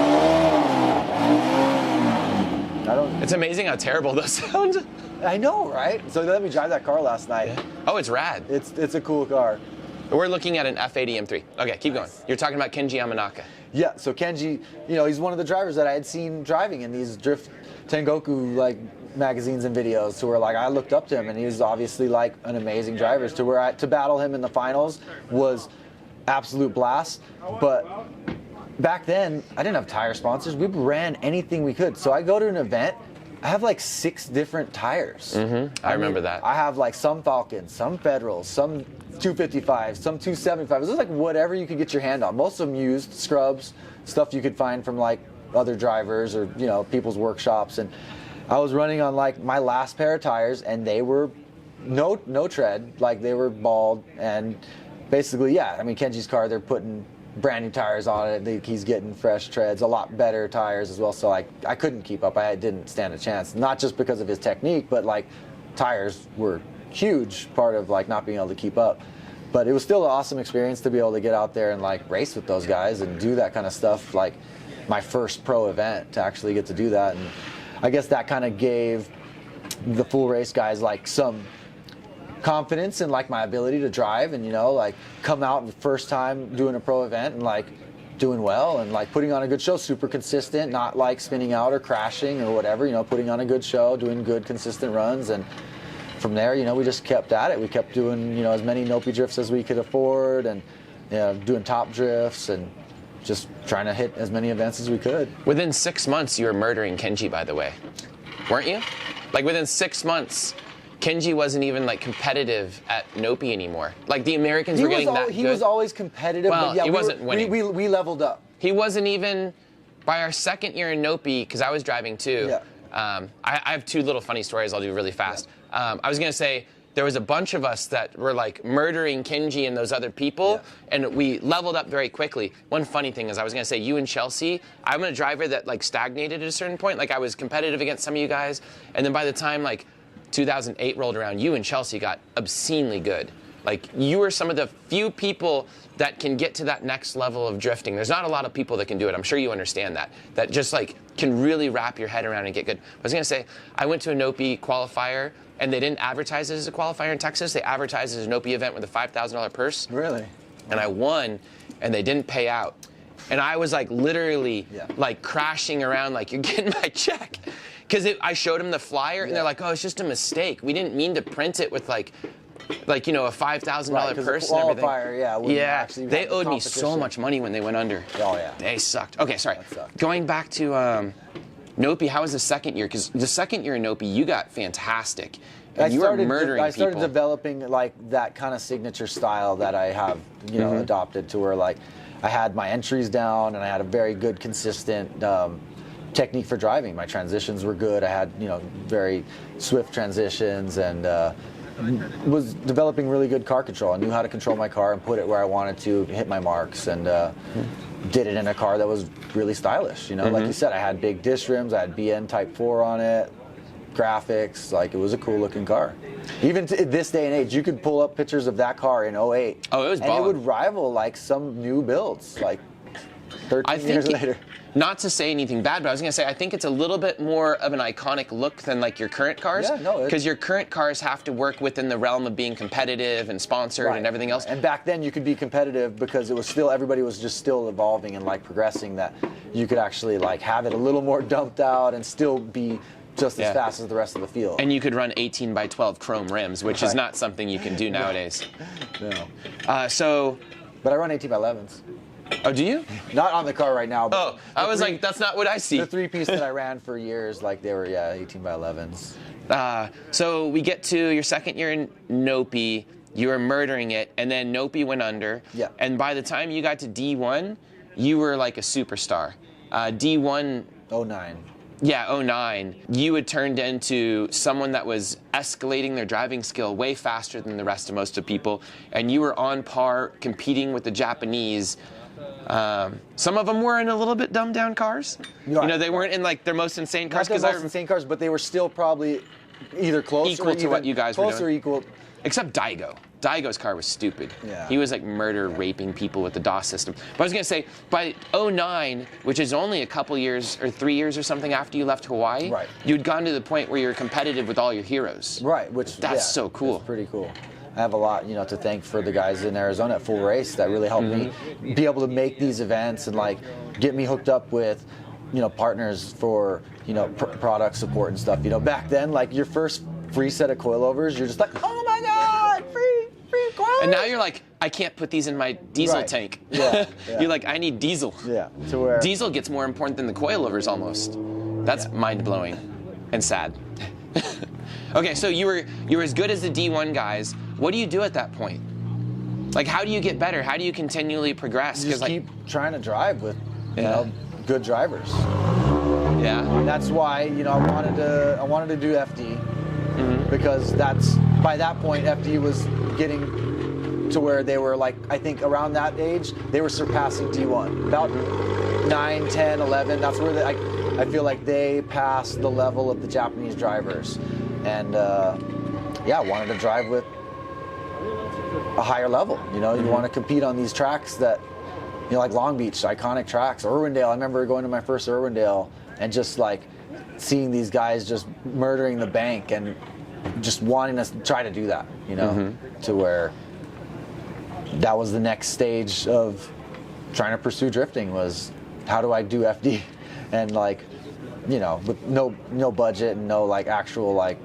It's amazing how terrible those sound. I know, right? So they let me drive that car last night. Yeah. Oh, it's rad. It's a cool car. We're looking at an F80 M3. Okay, keep going. You're talking about Kenji Yamanaka. Yeah, so Kenji, he's one of the drivers that I had seen driving in these Drift Tengoku like magazines and videos, to where like I looked up to him, and he was obviously like an amazing driver. To where to battle him in the finals was absolute blast. But back then I didn't have tire sponsors. We ran anything we could. So I go to an event, I have like 6 different tires. I remember that. I have like some Falcons, some Federals, some 255s, some 275s. It was like whatever you could get your hand on. Most of them used scrubs, stuff you could find from like other drivers or people's workshops. And I was running on like my last pair of tires, and they were no tread, like they were bald. And basically, Kenji's car, they're putting brand new tires on it. He's getting fresh treads, a lot better tires as well. So I couldn't keep up. I didn't stand a chance, not just because of his technique, but like tires were huge part of like not being able to keep up. But it was still an awesome experience to be able to get out there and like race with those guys and do that kind of stuff. Like my first pro event, to actually get to do that. And I guess that kind of gave the full race guys like some confidence in like my ability to drive, and like come out the first time doing a pro event and like doing well and like putting on a good show, super consistent, not like spinning out or crashing or whatever, putting on a good show, doing good consistent runs. And from there, we just kept at it. We kept doing as many Nopi drifts as we could afford, and doing top drifts and just trying to hit as many events as we could. Within 6 months, you were murdering Kenji, by the way, weren't you? Like within 6 months, Kenji wasn't even like competitive at Nopi anymore. Like the Americans were getting that good. He was always competitive, Well, but yeah, he wasn't winning. We leveled up. He wasn't even, by our second year in Nopi, because I was driving too. Yeah. I have two little funny stories I'll do really fast. I was going to say, there was a bunch of us that were like murdering Kenji and those other people, and we leveled up very quickly. One funny thing is I was going to say, you and Chelsea, I'm a driver that like stagnated at a certain point. Like I was competitive against some of you guys, and then by the time like 2008 rolled around, you and Chelsea got obscenely good. Like you were some of the few people that can get to that next level of drifting. There's not a lot of people that can do it. I'm sure you understand that. That just like can really wrap your head around and get good. I was gonna say, I went to a Nopi qualifier and they didn't advertise it as a qualifier in Texas. They advertised it as a Nopi event with a $5,000 purse. Really? And I won, and they didn't pay out. And I was like literally like crashing around like, you're getting my check. Because I showed them the flyer and they're like, oh, it's just a mistake. We didn't mean to print it with like you know, a $5,000 purse and everything. Yeah, they owed me so much money when they went under. Oh yeah. They sucked. Okay, sorry. Sucked. Going back to Nopi, how was the second year? Because the second year in Nopi, you got fantastic. And you were murdering I started people. developing like that kind of signature style that I have, you know, adopted to where like I had my entries down and I had a very good, consistent technique for driving. My transitions were good. I had, you know, very swift transitions and was developing really good car control. I knew how to control my car and put it where I wanted to, hit my marks, and did it in a car that was really stylish. You know, like you said, I had big disc rims, I had BN Type 4 on it, graphics, like it was a cool looking car. Even this day and age, you could pull up pictures of that car in 08. Oh, it was and ballin'. it would rival like some new builds, like 13 years later. Not to say anything bad, but I was going to say, I think it's a little bit more of an iconic look than like your current cars. Yeah, no. Because your current cars have to work within the realm of being competitive and sponsored and everything else. And back then you could be competitive because it was still, everybody was just still evolving and like progressing, that you could actually like have it a little more dumped out and still be just as fast as the rest of the field. And you could run 18 by 12 chrome rims, which is not something you can do nowadays. No. But I run 18 by 11s. Oh, do you? Not on the car right now. But I was like, that's not what I see. The three-piece that I ran for years, like they were, 18 by 11s. So we get to your second year in Nopi, you were murdering it, and then Nopi went under. Yeah. And by the time you got to D1, you were like a superstar. D1... 09. Yeah, 09. You had turned into someone that was escalating their driving skill way faster than the rest of most of people, and you were on par competing with the Japanese. Some of them were in a little bit dumbed down cars. You know, they weren't in like their most insane cars. Not their most insane cars, but they were still probably either close equal to what you guys were doing. Close or equal. Except Daigo. Daigo's car was stupid. Yeah. He was like raping people with the DOS system. But I was going to say, by 09, which is only a couple years or 3 years or something after you left Hawaii, you'd gotten to the point where you're competitive with all your heroes. Right, that's so cool. That's pretty cool. I have a lot, you know, to thank for the guys in Arizona at Full Race that really helped me be able to make these events and like get me hooked up with, you know, partners for, you know, product support and stuff. You know, back then, like your first free set of coilovers, you're just like, oh my God, free coilovers. And now you're like, I can't put these in my diesel tank. Yeah. You're like, I need diesel. Yeah. To where diesel gets more important than the coilovers almost. That's mind-blowing and sad. Okay, so you were as good as the D1 guys. What do you do at that point? Like, how do you get better? How do you continually progress? You just like, keep trying to drive with, you know, good drivers. Yeah. That's why, you know, I wanted to do FD because by that point FD was getting to where they were like, I think around that age they were surpassing D1. About 9, 10, 11. That's where I feel like they passed the level of the Japanese drivers. And I wanted to drive with a higher level. You know, you want to compete on these tracks that, you know, like Long Beach, iconic tracks, Irwindale. I remember going to my first Irwindale and just like seeing these guys just murdering the bank and just wanting to try to do that, you know, to where that was the next stage of trying to pursue drifting was how do I do FD? And like, you know, with no budget and no like actual like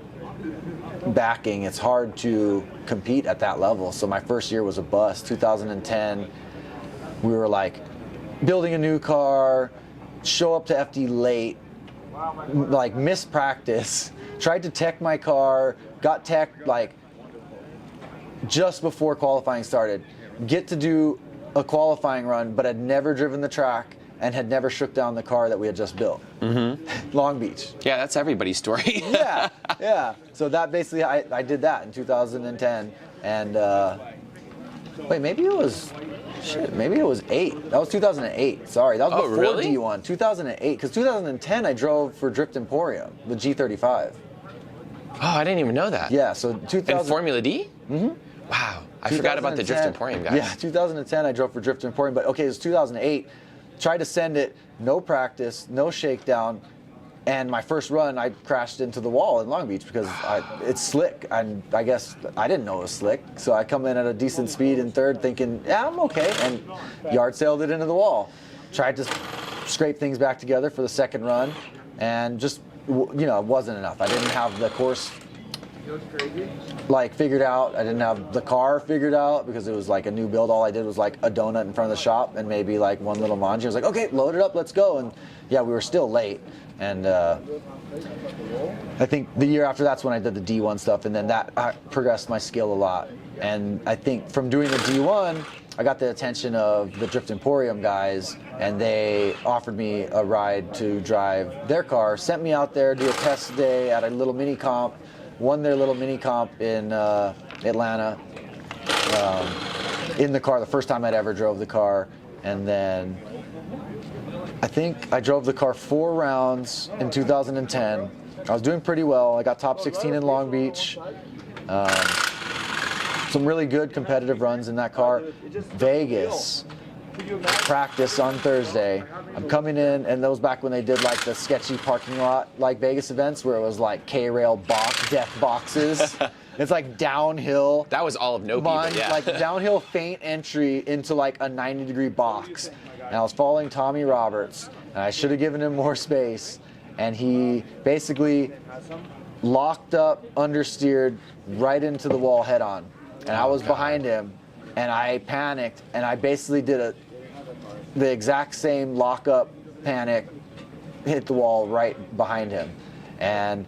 backing, it's hard to compete at that level. So my first year was a bust. 2010, we were like building a new car, show up to FD late, like missed practice, tried to tech my car, got teched like just before qualifying started, get to do a qualifying run, but had never driven the track and had never shook down the car that we had just built. Long Beach. Yeah, that's everybody's story. Yeah. So that basically, I did that in 2010, and wait, maybe it was 8. That was 2008. Sorry, that was before really? D1. 2008, because 2010 I drove for Drift Emporium, the G35. Oh, I didn't even know that. Yeah, so In 2000. Formula D? Wow, I forgot about the Drift 2010 Emporium, guys. Yeah, 2010 I drove for Drift Emporium, but okay, it was 2008. Tried to send it, no practice, no shakedown, and my first run I crashed into the wall in Long Beach because it's slick, and I guess I didn't know it was slick, so I come in at a decent speed in third thinking, yeah, I'm okay, and yard sailed it into the wall. Tried to scrape things back together for the second run, and just, it wasn't enough. I didn't have the course like figured out. I didn't have the car figured out because it was like a new build. All I did was like a donut in front of the shop and maybe like one little manji. I was like, okay, load it up, let's go. And yeah, we were still late. And I think the year after that's when I did the D1 stuff, and then that progressed my skill a lot. And I think from doing the D1, I got the attention of the Drift Emporium guys, and they offered me a ride to drive their car, sent me out there, do a test day at a little mini comp, won their little mini comp in Atlanta in the car, the first time I'd ever drove the car. And then I think I drove the car 4 rounds in 2010. I was doing pretty well. I got top 16 in Long Beach. Some really good competitive runs in that car. Vegas, practice on Thursday. I'm coming in, and that was back when they did like the sketchy parking lot like Vegas events where it was like K-rail box, death boxes. It's like downhill. That was all of no people, yeah. Like downhill feint entry into like a 90-degree box. And I was following Tommy Roberts, and I should have given him more space. And he basically locked up, understeered right into the wall head on. And I was behind him, and I panicked, and I basically did the exact same lock-up panic, hit the wall right behind him, and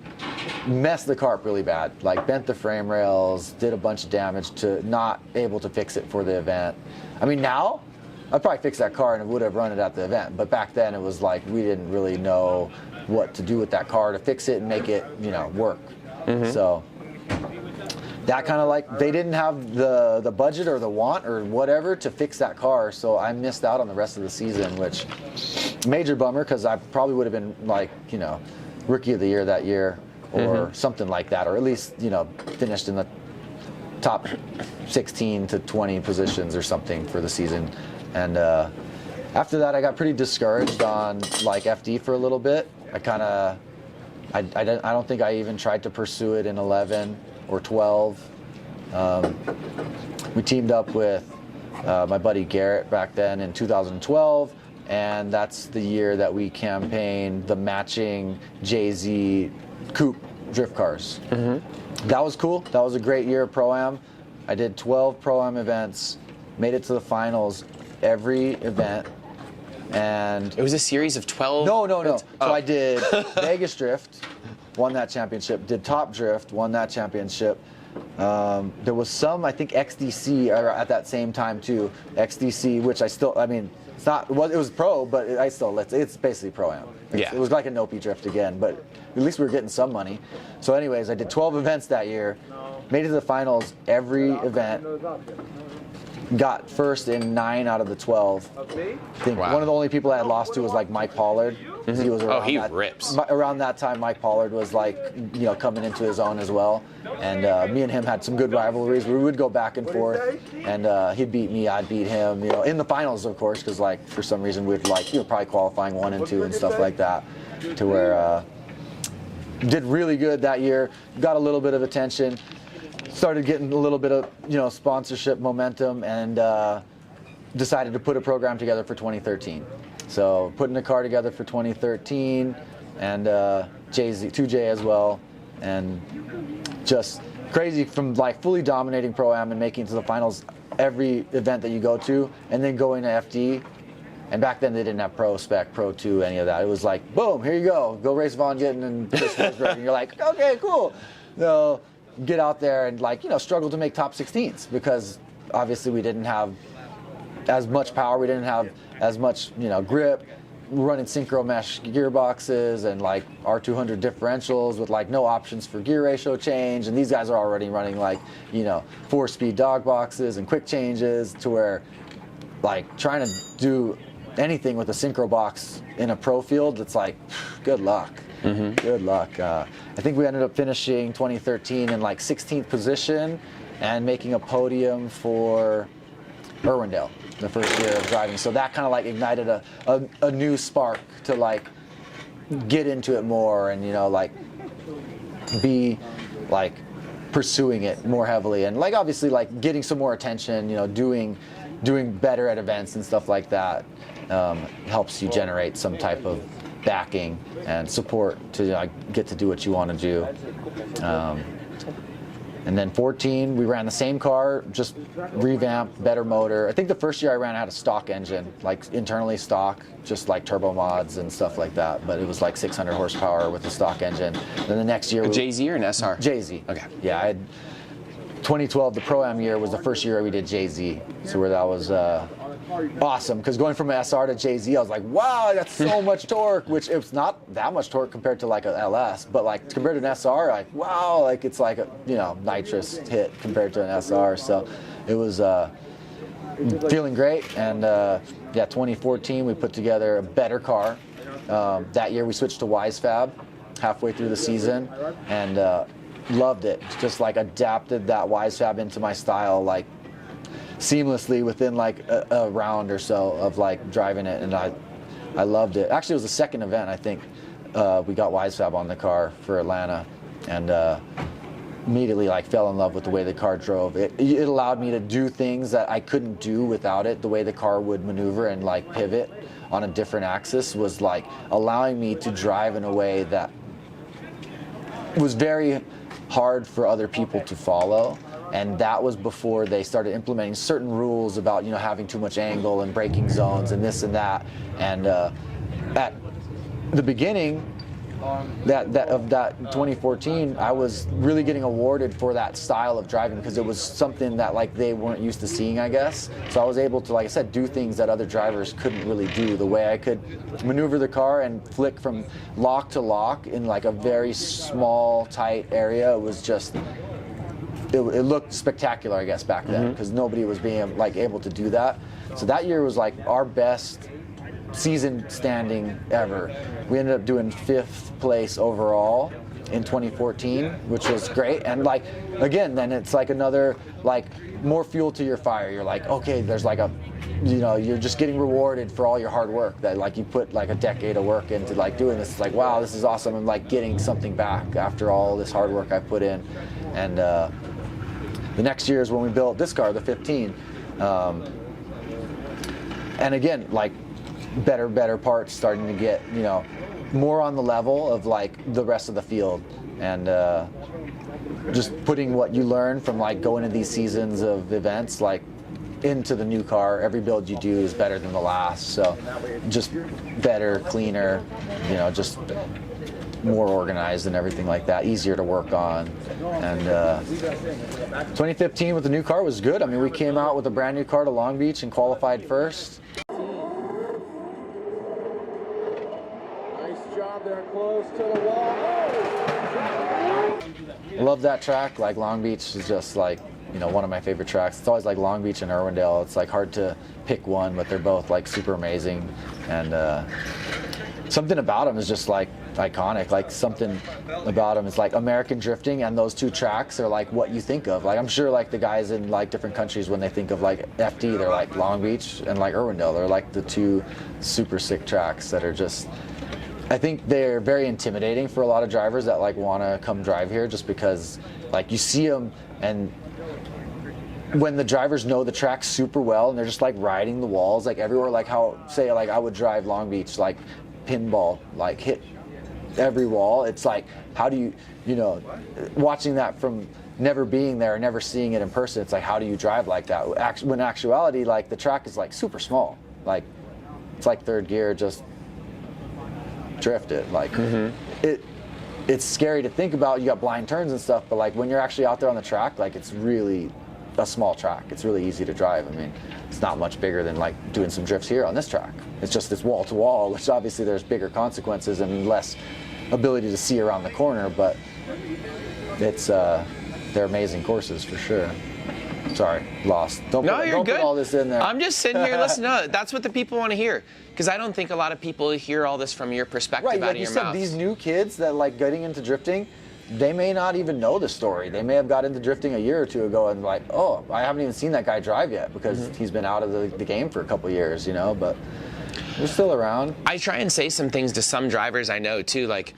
messed the car up really bad. Like bent the frame rails, did a bunch of damage to not able to fix it for the event. I mean, now I'd probably fix that car and it would have run it at the event, but back then it was like we didn't really know what to do with that car to fix it and make it, work. So that kind of like, they didn't have the budget or the want or whatever to fix that car, so I missed out on the rest of the season, which major bummer because I probably would have been like, rookie of the year that year or something like that, or at least, finished in the top 16 to 20 positions or something for the season. And after that, I got pretty discouraged on like FD for a little bit. I don't think I even tried to pursue it in 11 or 12. We teamed up with my buddy Garrett back then in 2012, and that's the year that we campaigned the matching Jay-Z coupe drift cars. That was cool. That was a great year of Pro-Am. I did 12 Pro-Am events, made it to the finals every event. And it was a series of 12? No. So I did Vegas Drift, won that championship. Did Top Drift, won that championship. There was some, I think, XDC at that same time too. XDC, which it was pro, but it's basically Pro-Am. Yeah. It was like a Nopi Drift again, but at least we were getting some money. So anyways, I did 12 events that year, made it to the finals every event. Got first in 9 out of the 12. I think one of the only people I had lost to was like Mike Pollard. He was rips. Around that time, Mike Pollard was like, coming into his own as well. And me and him had some good rivalries. We would go back and forth, and he'd beat me, I'd beat him. In the finals, of course, because like for some reason we'd like probably qualifying 1 and 2 and stuff like that, to where did really good that year. Got a little bit of attention. Started getting a little bit of sponsorship momentum, and decided to put a program together for 2013. So putting a car together for 2013, and Jay as well, and just crazy from like fully dominating Pro-Am and making it to the finals every event that you go to, and then going to FD And back then they didn't have Pro Spec, Pro 2, any of that. It was like, boom, here you go race Von Gittin and Chris Forsberg. And you're like, okay, cool. So get out there and like, struggle to make top 16s because obviously we didn't have as much power, we didn't have as much, grip, running synchro mesh gearboxes and like R200 differentials with like no options for gear ratio change. And these guys are already running like, 4-speed dog boxes and quick changes to where like trying to do anything with a synchro box in a pro field, it's like, good luck. Good luck. I think we ended up finishing 2013 in like 16th position and making a podium for Irwindale the first year of driving. So that kind of like ignited a new spark to like get into it more and, like be like pursuing it more heavily and like obviously like getting some more attention, doing better at events and stuff like that helps you generate some type of backing and support to get to do what you want to do. And then 14, we ran the same car, just revamped, better motor. I think the first year I ran, I had a stock engine, like internally stock, just like turbo mods and stuff like that. But it was like 600 horsepower with the stock engine. Then the next year, a JZ or an SR? JZ. Okay. Yeah, I had 2012, the Pro-Am year was the first year we did JZ. So where that was awesome, because going from an SR to JZ, I was like, wow, that's so much torque, which it's not that much torque compared to like an LS, but like compared to an SR, like, wow, like it's like a, nitrous hit compared to an SR. So it was feeling great. And yeah, 2014, we put together a better car. That year we switched to WiseFab halfway through the season and loved it. Just like adapted that WiseFab into my style, like seamlessly within like a round or so of like driving it, and I loved it. Actually, it was the second event I think we got WiseFab on the car for Atlanta, and immediately like fell in love with the way the car drove. It allowed me to do things that I couldn't do without it. The way the car would maneuver and like pivot on a different axis was like allowing me to drive in a way that was very hard for other people to follow. And that was before they started implementing certain rules about having too much angle and braking zones and this and that. And at the beginning of that 2014, I was really getting awarded for that style of driving because it was something that like they weren't used to seeing, I guess. So I was able to, like I said, do things that other drivers couldn't really do. The way I could maneuver the car and flick from lock to lock in like a very small, tight area, it was just. It looked spectacular, I guess, back then, because nobody was being like able to do that. So that year was like our best season standing ever. We ended up doing 5th place overall in 2014, which was great. And like again, then it's like another like more fuel to your fire. You're like, okay, there's like a, you're just getting rewarded for all your hard work that like you put like a decade of work into like doing this. It's like, wow, this is awesome. I'm like getting something back after all this hard work I put in. And the next year is when we built this car, the 15. And again, like better parts starting to get, more on the level of like the rest of the field. And just putting what you learn from like going to these seasons of events, like into the new car. Every build you do is better than the last. So just better, cleaner, just more organized and everything like that, easier to work on. And 2015 with the new car was good. I mean, we came out with a brand new car to Long Beach and qualified first. Nice job there, close to the wall. I love that track. Like Long Beach is just like, one of my favorite tracks. It's always like Long Beach and Irwindale. It's like hard to pick one, but they're both like super amazing. And something about them is just like iconic. Like something about them is like American drifting, and those two tracks are like what you think of. Like I'm sure like the guys in like different countries, when they think of like FD, they're like Long Beach and like Irwindale. They're like the two super sick tracks that are just, I think they're very intimidating for a lot of drivers that like want to come drive here, just because like you see them, and when the drivers know the track super well and they're just like riding the walls like everywhere, like how say like I would drive Long Beach like pinball, like hit every wall. It's like, how do you watching that from never being there, never seeing it in person, it's like, how do you drive like that? When in actuality, like the track is like super small, like it's like third gear, just drift it. Like it's scary to think about. You got blind turns and stuff, but like when you're actually out there on the track, like it's really a small track. It's really easy to drive. I mean, it's not much bigger than like doing some drifts here on this track. It's just this wall to wall, which obviously there's bigger consequences and less ability to see around the corner, but it's they're amazing courses for sure. Sorry, lost. Don't put all this in there. I'm just sitting here listening. No, that's what the people want to hear, because I don't think a lot of people hear all this from your perspective right, out like of you your said, mouth. these new kids that like getting into drifting, they may not even know the story. They may have got into drifting a year or two ago and like, oh, I haven't even seen that guy drive yet because he's been out of the game for a couple years, you know, but they're still around. I try and say some things to some drivers I know too, like,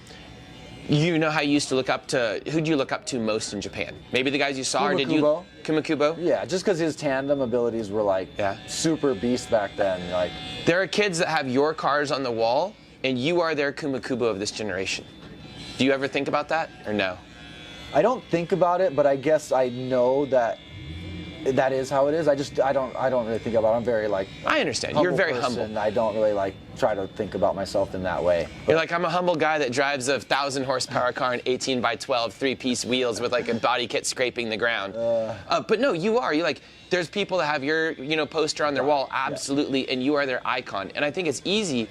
you know how you used to look up to, who'd you look up to most in Japan? Maybe the guys you saw, or did you? Kumakubo? Yeah, just because his tandem abilities were like super beast back then. Like, there are kids that have your cars on the wall, and you are their Kumakubo of this generation. Do you ever think about that, or no? I don't think about it, but I guess I know that that is how it is. I don't really think about it. I'm very like, I understand. You're very person. humble. I don't really like try to think about myself in that way. You're like, I'm a humble guy that drives a 1,000 horsepower car in 18 by 12 3-piece wheels with like a body kit scraping the ground. But no, you are. You like, there's people that have your poster on their wall, absolutely, and you are their icon. And I think it's easy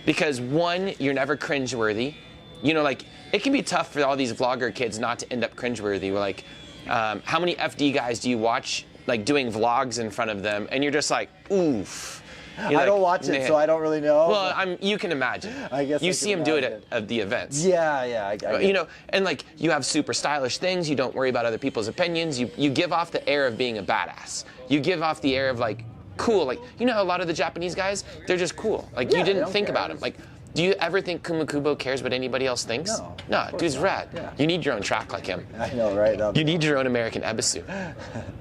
because one, you're never cringeworthy. Like, it can be tough for all these vlogger kids not to end up cringeworthy. We're like, how many FD guys do you watch like doing vlogs in front of them, and you're just like, oof. I don't watch it, so I don't really know. Well, you can imagine. I guess you see them do it at the events. Yeah. I and like you have super stylish things. You don't worry about other people's opinions. You give off the air of being a badass. You give off the air of like cool. Like how a lot of the Japanese guys, they're just cool. Like you didn't think about them. Like, do you ever think Kumakubo cares what anybody else thinks? No, dude's rad. Yeah. You need your own track like him. I know, right? You need your own American Ebisu.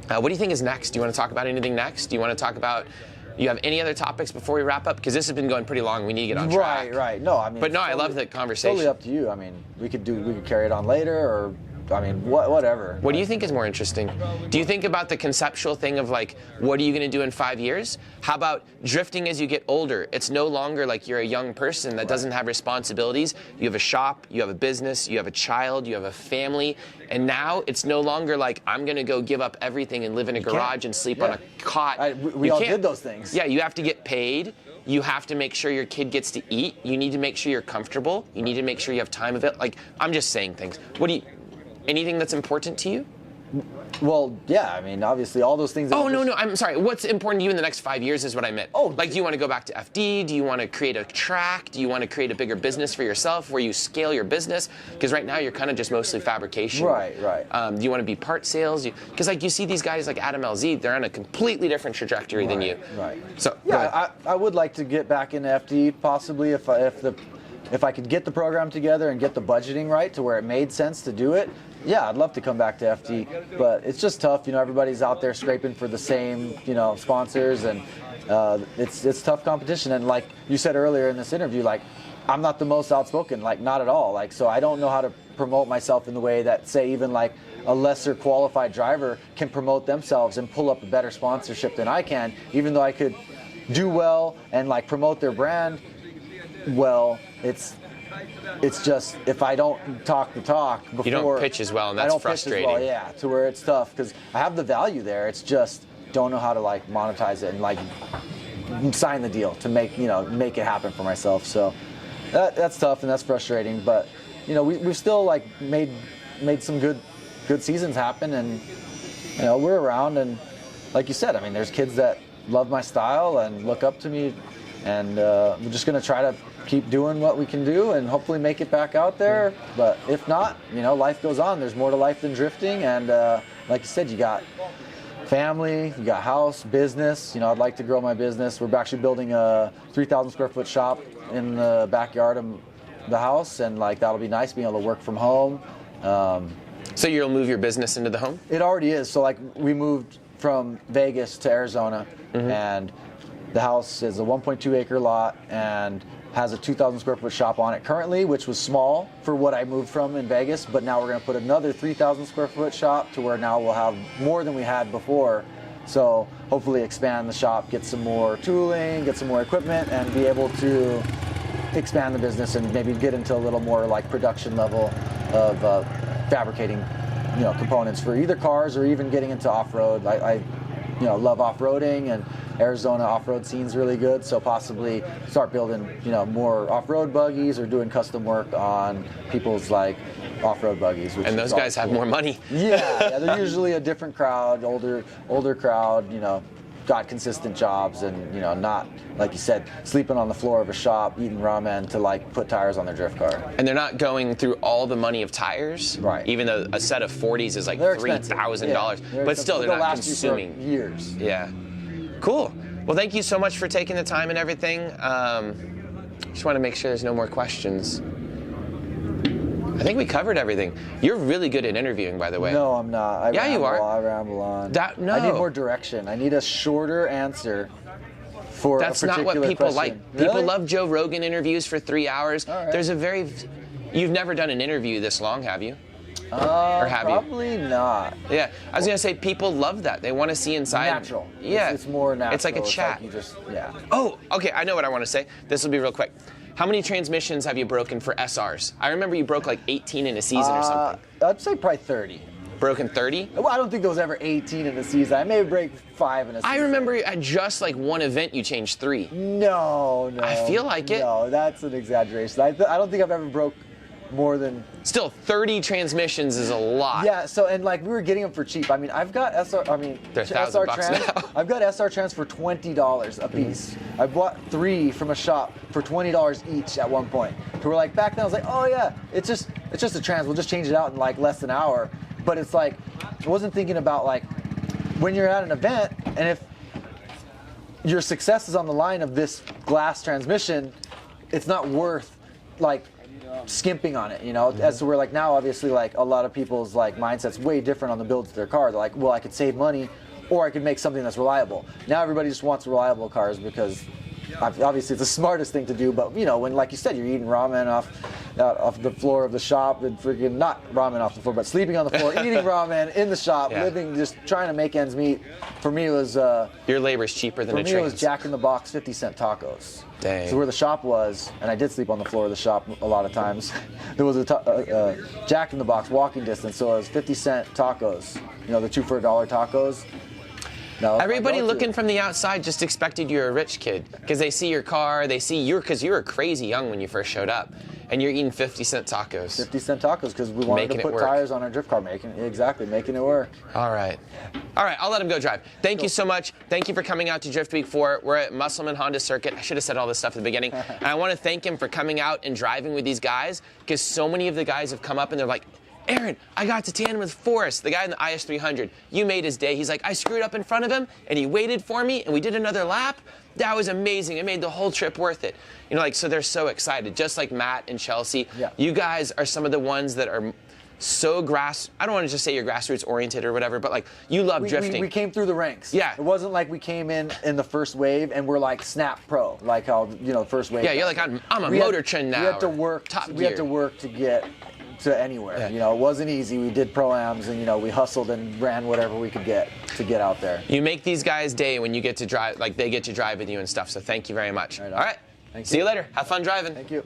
What do you think is next? Do you want to talk about anything next? Do you want to talk about? You have any other topics before we wrap up? Because this has been going pretty long. We need to get on track. Right. No, I mean. But no, I love the conversation. Totally up to you. I mean, we could carry it on later, or I mean, whatever. What do you think is more interesting? Do you think about the conceptual thing of like, what are you going to do in 5 years? How about drifting as you get older? It's no longer like you're a young person that doesn't have responsibilities. You have a shop, you have a business, you have a child, you have a family, and now it's no longer like I'm going to go give up everything and live in a garage and sleep on a cot. We all did those things. Yeah, you have to get paid. You have to make sure your kid gets to eat. You need to make sure you're comfortable. You need to make sure you have time of it. Like, I'm just saying things. Anything that's important to you? Well, yeah, I mean, obviously, all those things. Oh, no, I'm sorry. What's important to you in the next 5 years is what I meant. Oh, like, do you want to go back to FD? Do you want to create a track? Do you want to create a bigger business for yourself where you scale your business? Because right now, you're kind of just mostly fabrication. Right. Do you want to be part sales? Because, like, you see these guys like Adam LZ, they're on a completely different trajectory than you. Right. So, yeah, I would like to get back into FD, possibly, if I could get the program together and get the budgeting right to where it made sense to do it. Yeah, I'd love to come back to FD, but it's just tough. Everybody's out there scraping for the same, sponsors, and it's tough competition. And like you said earlier in this interview, like I'm not the most outspoken, like not at all. Like, so I don't know how to promote myself in the way that, say, even like a lesser qualified driver can promote themselves and pull up a better sponsorship than I can, even though I could do well and like promote their brand well. It's just, if I don't talk the talk before, you don't pitch as well, and that's frustrating. Pitch as well, yeah, to where it's tough because I have the value there. It's just don't know how to like monetize it and like sign the deal to make it happen for myself. So that's tough and that's frustrating. But we've still like made some good seasons happen, and we're around. And like you said, I mean, there's kids that love my style and look up to me, and we're just gonna try to keep doing what we can do and hopefully make it back out there. But if not, life goes on. There's more to life than drifting, and like you said, you got family, you got house, business. I'd like to grow my business. We're actually building a 3,000 square foot shop in the backyard of the house, and like that'll be nice being able to work from home. So you'll move your business into the home? It already is. So like we moved from Vegas to Arizona, and the house is a 1.2 acre lot and has a 2,000 square foot shop on it currently, which was small for what I moved from in Vegas. But now we're going to put another 3,000 square foot shop to where now we'll have more than we had before. So hopefully expand the shop, get some more tooling, get some more equipment, and be able to expand the business and maybe get into a little more like production level of fabricating, components for either cars or even getting into off-road. I love off-roading, and Arizona off-road scene's really good, so possibly start building, more off-road buggies or doing custom work on people's like off-road buggies. And those guys have more money. Yeah, they're usually a different crowd, older crowd, got consistent jobs and, not, like you said, sleeping on the floor of a shop, eating ramen to like put tires on their drift car. And they're not going through all the money of tires, right? Even though a set of 40s is like $3,000, but still they're not consuming. Years. Yeah. Cool. Well, thank you so much for taking the time and everything. Just want to make sure there's no more questions. I think we covered everything. You're really good at interviewing, by the way. No, I'm not. You are. I ramble on. No. I need more direction. I need a shorter answer for That's a particular not what people question. like. People Really? love Joe Rogan interviews for 3 hours. All right. There's You've never done an interview this long, have you? Or have probably not. Yeah, I was gonna say people love that. They want to see inside. Natural. Yeah, It's more natural. It's like a chat. Yeah. Oh, okay. I know what I want to say. This will be real quick. How many transmissions have you broken for SRs? I remember you broke like 18 in a season or something. I'd say probably 30. Broken 30? Well, I don't think there was ever 18 in a season. I may break 5 in a season. I remember at just like one event you changed 3. No. I feel like it. No, that's an exaggeration. I don't think I've ever broke more than. Still, 30 transmissions is a lot. Yeah. So and like we were getting them for cheap. I mean, I've got SR. I mean, They're SR $1,000 trans. now. I've got SR trans for $20 a piece. I bought 3 from a shop for $20 each at one point. So we're like back then I was like, oh yeah, it's just a trans. We'll just change it out in like less than an hour. But it's like I wasn't thinking about like when you're at an event and if your success is on the line of this glass transmission, it's not worth like skimping on it, as to where like now obviously like a lot of people's like mindset's way different on the builds of their car. They're like, well, I could save money or I could make something that's reliable. Now everybody just wants reliable cars because obviously it's the smartest thing to do, but when like you said, you're eating ramen off the floor of the shop and freaking not ramen off the floor, but sleeping on the floor, eating ramen in the shop, living, just trying to make ends meet. For me, it was your labor's cheaper than a train. For me, it was Jack in the Box 50-cent tacos. Dang. So where the shop was, and I did sleep on the floor of the shop a lot of times. There was a Jack in the Box walking distance, so it was 50-cent tacos. The 2 for $1 tacos. Everybody looking from the outside just expected you're a rich kid because they see your car, they see because you were crazy young when you first showed up, and you're eating 50-cent tacos. 50-cent tacos because we wanted to put tires on our drift car, making it work. All right, I'll let him go drive. Thank you so much. Thank you for coming out to Drift Week 4. We're at Musselman Honda Circuit. I should have said all this stuff at the beginning. And I want to thank him for coming out and driving with these guys because so many of the guys have come up and they're like, Aaron, I got to tandem with Forrest, the guy in the IS300. You made his day. He's like, I screwed up in front of him, and he waited for me, and we did another lap. That was amazing. It made the whole trip worth it. So they're so excited, just like Matt and Chelsea. Yeah. You guys are some of the ones that are so I don't want to just say you're grassroots oriented or whatever, but like you love drifting. We came through the ranks. Yeah. It wasn't like we came in the first wave and we're like snap pro, like how, first wave. Yeah, you're like, I'm a motor trend now. We had to work. We had to work to get to anywhere. Yeah. It wasn't easy. We did pro-ams and, we hustled and ran whatever we could get to get out there. You make these guys' day when you get to drive, like they get to drive with you and stuff. So thank you very much. All right. Thank See you later. Have fun driving. Thank you.